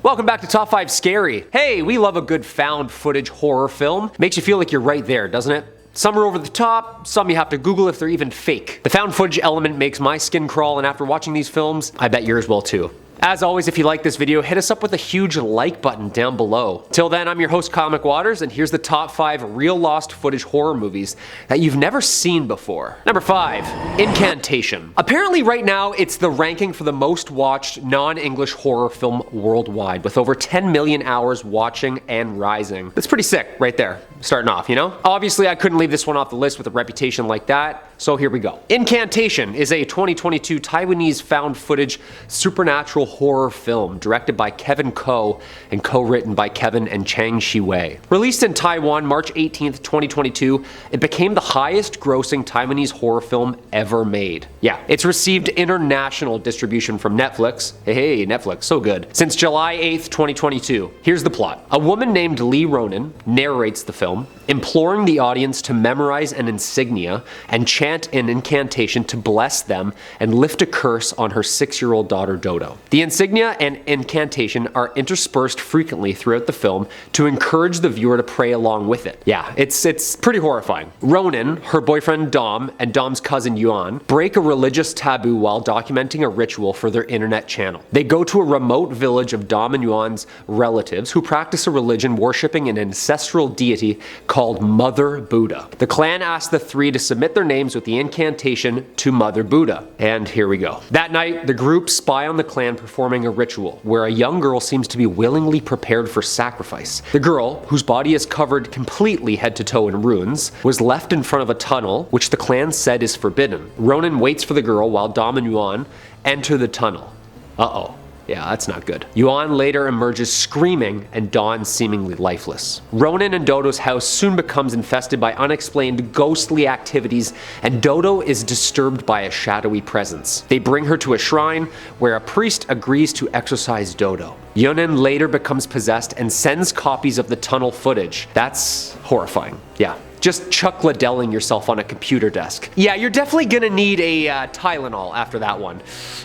Welcome back to Top 5 Scary. Hey, we love a good found footage horror film. Makes you feel like you're right there, doesn't it? Some are over the top, some you have to Google if they're even fake. The found footage element makes my skin crawl, and after watching these films, I bet yours will too. As always, if you like this video, hit us up with a huge like button down below. Till then, I'm your host, Comic Waters, and here's the top 5 real lost footage horror movies that you've never seen before. Number 5, Incantation. Apparently right now, it's the ranking for the most watched non-English horror film worldwide, with over 10 million hours watching and rising. That's pretty sick right there, starting off, you know? Obviously, I couldn't leave this one off the list with a reputation like that, so here we go. Incantation is a 2022 Taiwanese found footage supernatural horror film directed by Kevin Ko and co-written by Kevin and Chang Shi-wei. Released in Taiwan March 18th, 2022, it became the highest grossing Taiwanese horror film ever made. Yeah, it's received international distribution from Netflix. Hey, Netflix, so good. Since July 8th, 2022. Here's the plot. A woman named Lee Ronan narrates the film, imploring the audience to memorize an insignia and chant an incantation to bless them and lift a curse on her 6-year-old daughter Dodo. The insignia and incantation are interspersed frequently throughout the film to encourage the viewer to pray along with it. Yeah, it's pretty horrifying. Ronan, her boyfriend Dom, and Dom's cousin Yuan break a religious taboo while documenting a ritual for their internet channel. They go to a remote village of Dom and Yuan's relatives who practice a religion worshipping an ancestral deity called Mother Buddha. The clan asks the three to submit their names with the incantation to Mother Buddha. And here we go. That night, the group spy on the clan performing a ritual where a young girl seems to be willingly prepared for sacrifice. The girl, whose body is covered completely head to toe in ruins, was left in front of a tunnel which the clan said is forbidden. Ronan waits for the girl while Dom and Yuan enter the tunnel. Uh-oh. Yeah, that's not good. Yuan later emerges screaming and Dawn seemingly lifeless. Ronan and Dodo's house soon becomes infested by unexplained ghostly activities, and Dodo is disturbed by a shadowy presence. They bring her to a shrine where a priest agrees to exorcise Dodo. Yunan later becomes possessed and sends copies of the tunnel footage. That's horrifying. Yeah. Just Chuck Liddelling yourself on a computer desk. Yeah, you're definitely gonna need a Tylenol after that one.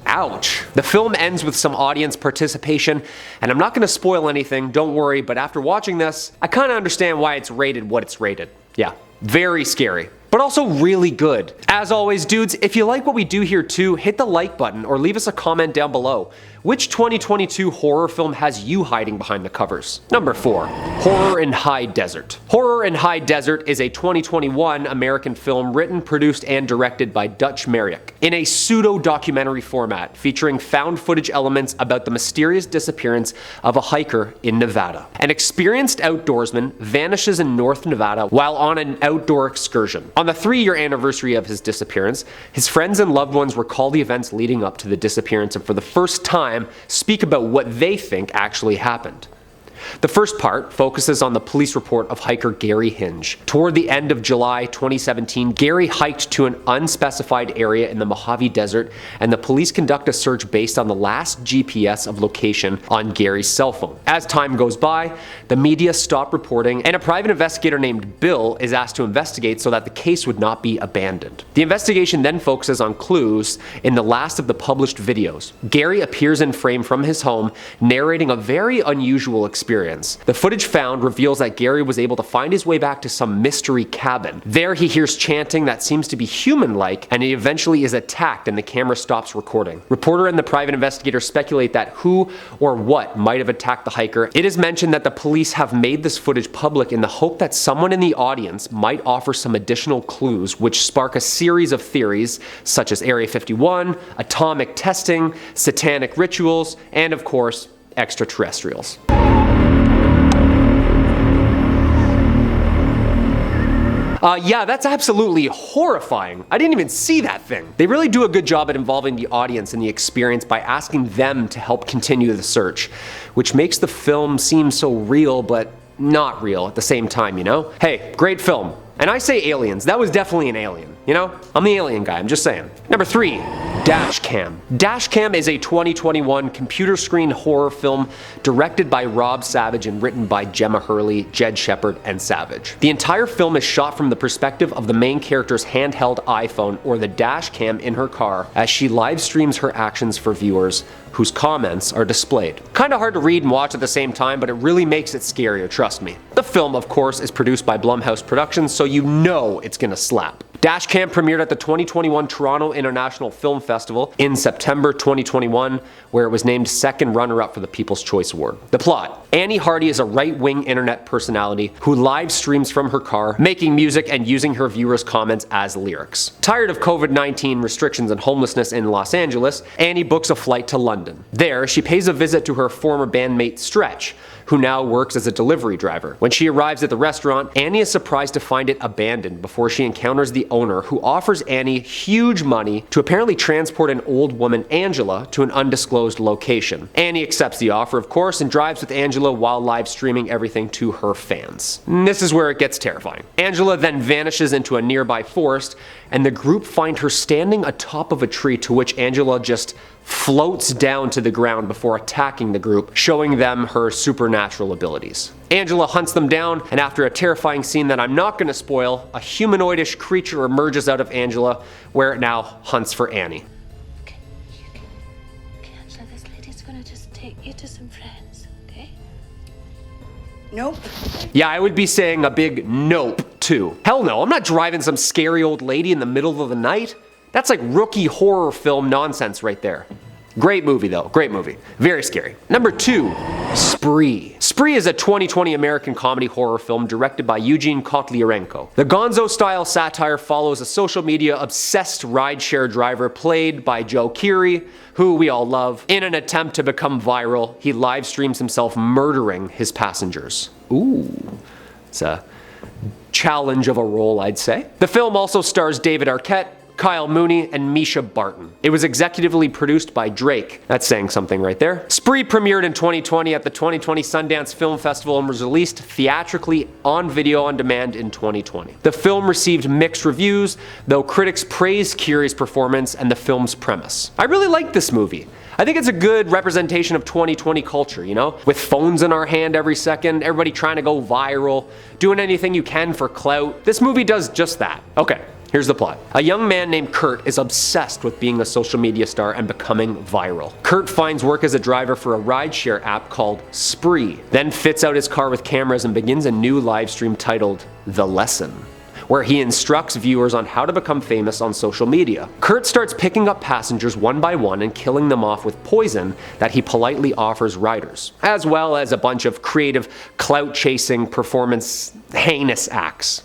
Ouch. The film ends with some audience participation, and I'm not gonna spoil anything, don't worry, but after watching this, I kinda understand why it's rated what it's rated. Yeah, very scary, but also really good. As always, dudes, if you like what we do here too, hit the like button or leave us a comment down below. Which 2022 horror film has you hiding behind the covers? Number 4, Horror in High Desert. Horror in High Desert is a 2021 American film written, produced, and directed by Dutch Merrick in a pseudo-documentary format featuring found footage elements about the mysterious disappearance of a hiker in Nevada. An experienced outdoorsman vanishes in North Nevada while on an outdoor excursion. On the 3-year anniversary of his disappearance, his friends and loved ones recall the events leading up to the disappearance and for the first time speak about what they think actually happened. The first part focuses on the police report of hiker Gary Hinge. Toward the end of July 2017, Gary hiked to an unspecified area in the Mojave Desert, and the police conduct a search based on the last GPS of location on Gary's cell phone. As time goes by, the media stop reporting, and a private investigator named Bill is asked to investigate so that the case would not be abandoned. The investigation then focuses on clues in the last of the published videos. Gary appears in frame from his home, narrating a very unusual experience. The footage found reveals that Gary was able to find his way back to some mystery cabin. There he hears chanting that seems to be human-like, and he eventually is attacked and the camera stops recording. Reporter and the private investigator speculate that who or what might have attacked the hiker. It is mentioned that the police have made this footage public in the hope that someone in the audience might offer some additional clues, which spark a series of theories such as Area 51, atomic testing, satanic rituals, and of course, extraterrestrials. Yeah, that's absolutely horrifying. I didn't even see that thing. They really do a good job at involving the audience in the experience by asking them to help continue the search, which makes the film seem so real but not real at the same time, you know? Hey, great film. And I say aliens, that was definitely an alien, you know? I'm the alien guy, I'm just saying. Number 3, Dashcam. Dashcam is a 2021 computer screen horror film directed by Rob Savage and written by Gemma Hurley, Jed Shepard, and Savage. The entire film is shot from the perspective of the main character's handheld iPhone or the dashcam in her car as she live streams her actions for viewers whose comments are displayed. Kinda hard to read and watch at the same time, but it really makes it scarier, trust me. The film, of course, is produced by Blumhouse Productions, so you know it's gonna slap. Dashcam premiered at the 2021 Toronto International Film Festival in September 2021, where it was named second runner-up for the People's Choice Award. The plot: Annie Hardy is a right-wing internet personality who live streams from her car, making music and using her viewers' comments as lyrics. Tired of COVID-19 restrictions and homelessness in Los Angeles, Annie books a flight to London. There, she pays a visit to her former bandmate Stretch, who now works as a delivery driver. When she arrives at the restaurant, Annie is surprised to find it abandoned before she encounters the owner, who offers Annie huge money to apparently transport an old woman, Angela, to an undisclosed location. Annie accepts the offer, of course, and drives with Angela while live streaming everything to her fans. And this is where it gets terrifying. Angela then vanishes into a nearby forest, and the group find her standing atop of a tree, to which Angela just floats down to the ground before attacking the group, showing them her supernatural abilities. Angela hunts them down, and after a terrifying scene that I'm not going to spoil, a humanoidish creature emerges out of Angela, where it now hunts for Annie. Okay, Angela, this lady's gonna just take you to some friends, okay? Nope. Yeah, I would be saying a big nope, too. Hell no, I'm not driving some scary old lady in the middle of the night. That's like rookie horror film nonsense right there. Great movie though, great movie. Very scary. Number 2, Spree. Spree is a 2020 American comedy horror film directed by Eugene Kotlyarenko. The gonzo-style satire follows a social media obsessed rideshare driver played by Joe Keery, who we all love. In an attempt to become viral, he live streams himself murdering his passengers. Ooh, it's a challenge of a role, I'd say. The film also stars David Arquette, Kyle Mooney, and Misha Barton. It was executively produced by Drake. That's saying something right there. Spree premiered in 2020 at the 2020 Sundance Film Festival and was released theatrically on video on demand in 2020. The film received mixed reviews, though critics praised Keery's performance and the film's premise. I really like this movie. I think it's a good representation of 2020 culture, you know? With phones in our hand every second, everybody trying to go viral, doing anything you can for clout. This movie does just that. Okay. Here's the plot. A young man named Kurt is obsessed with being a social media star and becoming viral. Kurt finds work as a driver for a rideshare app called Spree, then fits out his car with cameras and begins a new live stream titled The Lesson, where he instructs viewers on how to become famous on social media. Kurt starts picking up passengers one by one and killing them off with poison that he politely offers riders, as well as a bunch of creative clout-chasing performance heinous acts.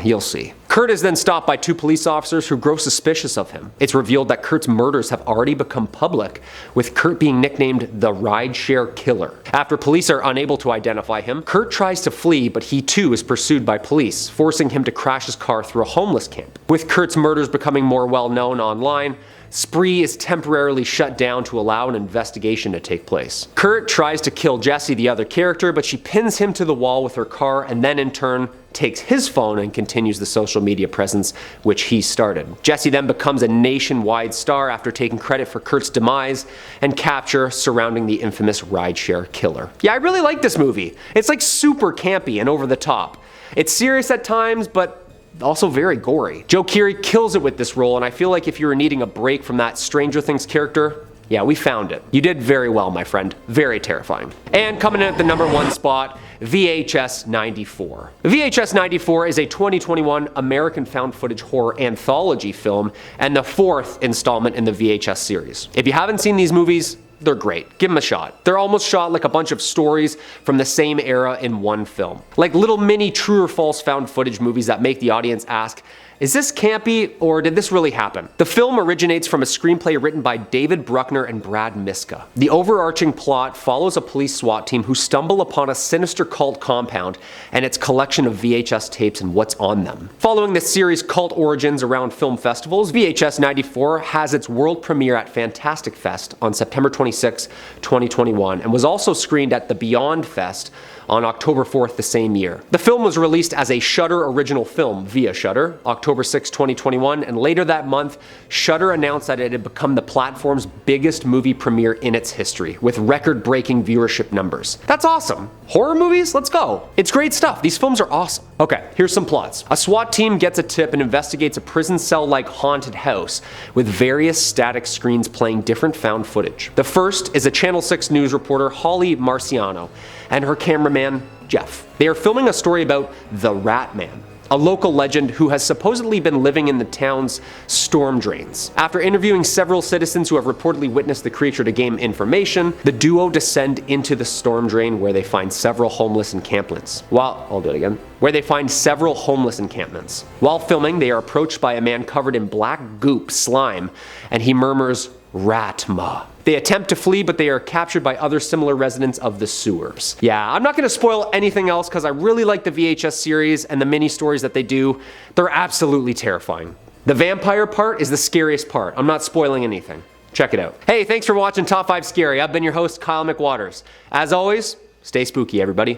You'll see. Kurt is then stopped by 2 police officers who grow suspicious of him. It's revealed that Kurt's murders have already become public, with Kurt being nicknamed the Rideshare Killer. After police are unable to identify him, Kurt tries to flee, but he too is pursued by police, forcing him to crash his car through a homeless camp. With Kurt's murders becoming more well known online, Spree is temporarily shut down to allow an investigation to take place. Kurt tries to kill Jessie, the other character, but she pins him to the wall with her car and then in turn takes his phone and continues the social media presence which he started. Jessie then becomes a nationwide star after taking credit for Kurt's demise and capture surrounding the infamous rideshare killer. Yeah, I really like this movie. It's like super campy and over the top. It's serious at times, but also very gory. Joe Keery kills it with this role, and I feel like if you were needing a break from that Stranger Things character, yeah, we found it. You did very well, my friend. Very terrifying. And coming in at the number 1 spot, VHS 94. VHS 94 is a 2021 American found footage horror anthology film and the 4th installment in the VHS series. If you haven't seen these movies, they're great. Give them a shot. They're almost shot like a bunch of stories from the same era in one film. Like little mini true or false found footage movies that make the audience ask, is this campy or did this really happen? The film originates from a screenplay written by David Bruckner and Brad Miska. The overarching plot follows a police SWAT team who stumble upon a sinister cult compound and its collection of VHS tapes and what's on them. Following this series' cult origins around film festivals, VHS 94 has its world premiere at Fantastic Fest on September 26, 2021 and was also screened at the Beyond Fest on October 4th the same year. The film was released as a Shudder original film via Shudder, October October 6, 2021, and later that month, Shudder announced that it had become the platform's biggest movie premiere in its history, with record-breaking viewership numbers. That's awesome. Horror movies? Let's go. It's great stuff. These films are awesome. Okay, here's some plots. A SWAT team gets a tip and investigates a prison cell-like haunted house with various static screens playing different found footage. The first is a Channel 6 news reporter, Holly Marciano, and her cameraman, Jeff. They are filming a story about the Rat Man, a local legend who has supposedly been living in the town's storm drains. After interviewing several citizens who have reportedly witnessed the creature to gain information, the duo descend into the storm drain where they find several homeless encampments. Where they find several homeless encampments. While filming, they are approached by a man covered in black goop slime, and he murmurs, "Ratma." They attempt to flee, but they are captured by other similar residents of the sewers. Yeah, I'm not gonna spoil anything else because I really like the VHS series and the mini stories that they do. They're absolutely terrifying. The vampire part is the scariest part. I'm not spoiling anything. Check it out. Hey, thanks for watching Top 5 Scary. I've been your host, Kyle McWaters. As always, stay spooky, everybody.